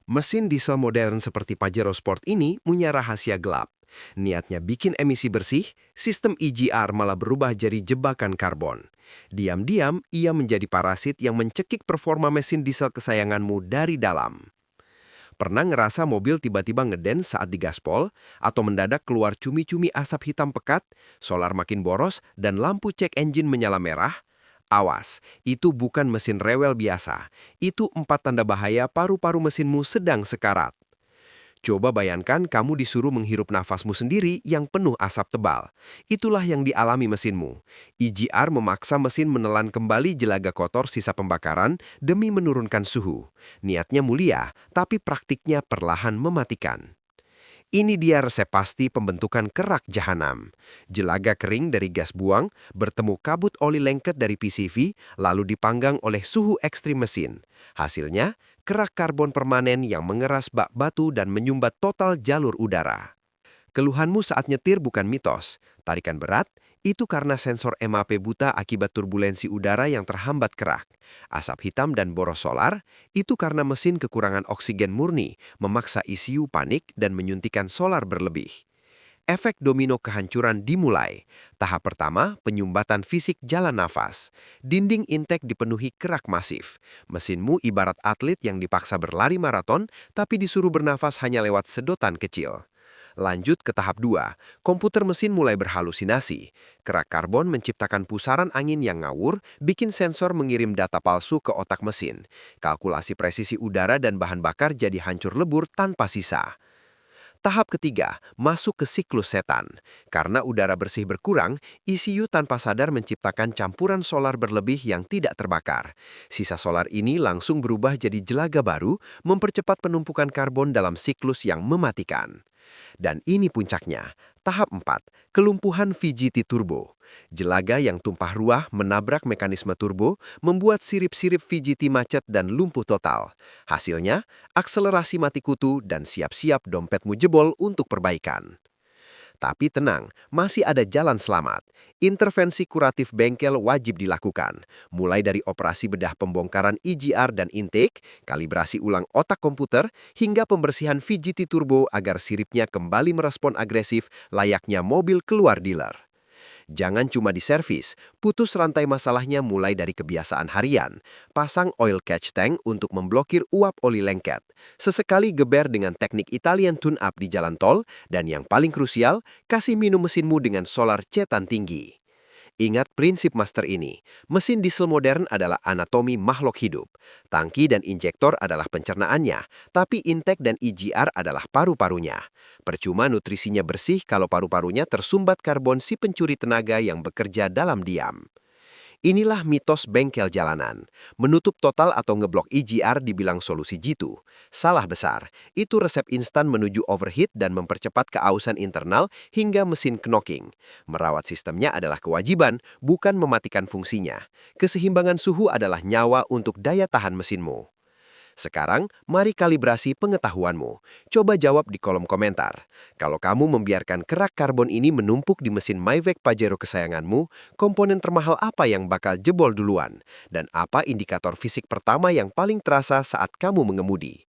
Mesin diesel modern seperti Pajero Sport ini punya rahasia gelap. Niatnya bikin emisi bersih, sistem EGR malah berubah jadi jebakan karbon. Diam-diam, ia menjadi parasit yang mencekik performa mesin diesel kesayanganmu dari dalam. Pernah ngerasa mobil tiba-tiba ngeden saat digaspol, atau mendadak keluar cumi-cumi asap hitam pekat, solar makin boros, dan lampu cek engine menyala merah? Awas, itu bukan mesin rewel biasa. Itu 4 tanda bahaya paru-paru mesinmu sedang sekarat. Coba bayangkan kamu disuruh menghirup nafasmu sendiri yang penuh asap tebal. Itulah yang dialami mesinmu. EGR memaksa mesin menelan kembali jelaga kotor sisa pembakaran demi menurunkan suhu. Niatnya mulia, tapi praktiknya perlahan mematikan. Ini dia resep pasti pembentukan kerak jahanam. Jelaga kering dari gas buang, bertemu kabut oli lengket dari PCV, lalu dipanggang oleh suhu ekstrim mesin. Hasilnya, kerak karbon permanen yang mengeras bak batu dan menyumbat total jalur udara. Keluhanmu saat nyetir bukan mitos. Tarikan berat, itu karena sensor MAP buta akibat turbulensi udara yang terhambat kerak. Asap hitam dan boros solar, itu karena mesin kekurangan oksigen murni, memaksa ECU panik dan menyuntikkan solar berlebih. Efek domino kehancuran dimulai. Tahap pertama, penyumbatan fisik jalan nafas. Dinding intake dipenuhi kerak masif. Mesinmu ibarat atlet yang dipaksa berlari maraton, tapi disuruh bernafas hanya lewat sedotan kecil. Lanjut ke tahap 2, komputer mesin mulai berhalusinasi. Kerak karbon menciptakan pusaran angin yang ngawur, bikin sensor mengirim data palsu ke otak mesin. Kalkulasi presisi udara dan bahan bakar jadi hancur lebur tanpa sisa. Tahap ketiga, masuk ke siklus setan. Karena udara bersih berkurang, ECU tanpa sadar menciptakan campuran solar berlebih yang tidak terbakar. Sisa solar ini langsung berubah jadi jelaga baru, mempercepat penumpukan karbon dalam siklus yang mematikan. Dan ini puncaknya, tahap 4, kelumpuhan VGT turbo. Jelaga yang tumpah ruah menabrak mekanisme turbo, membuat sirip-sirip VGT macet dan lumpuh total. Hasilnya, akselerasi mati kutu dan siap-siap dompetmu jebol untuk perbaikan. Tapi tenang, masih ada jalan selamat. Intervensi kuratif bengkel wajib dilakukan, mulai dari operasi bedah pembongkaran EGR dan intake, kalibrasi ulang otak komputer, hingga pembersihan VGT turbo agar siripnya kembali merespon agresif layaknya mobil keluar dealer. Jangan cuma diservis, putus rantai masalahnya mulai dari kebiasaan harian. Pasang oil catch tank untuk memblokir uap oli lengket. Sesekali geber dengan teknik Italian tune-up di jalan tol, dan yang paling krusial, kasih minum mesinmu dengan solar cetan tinggi. Ingat prinsip master ini, mesin diesel modern adalah anatomi makhluk hidup. Tangki dan injektor adalah pencernaannya, tapi intake dan EGR adalah paru-parunya. Percuma nutrisinya bersih kalau paru-parunya tersumbat karbon si pencuri tenaga yang bekerja dalam diam. Inilah mitos bengkel jalanan. Menutup total atau ngeblok EGR dibilang solusi jitu. Salah besar. Itu resep instan menuju overheat dan mempercepat keausan internal hingga mesin knocking. Merawat sistemnya adalah kewajiban, bukan mematikan fungsinya. Keseimbangan suhu adalah nyawa untuk daya tahan mesinmu. Sekarang, mari kalibrasi pengetahuanmu. Coba jawab di kolom komentar. Kalau kamu membiarkan kerak karbon ini menumpuk di mesin Maybach Pajero kesayanganmu, komponen termahal apa yang bakal jebol duluan? Dan apa indikator fisik pertama yang paling terasa saat kamu mengemudi?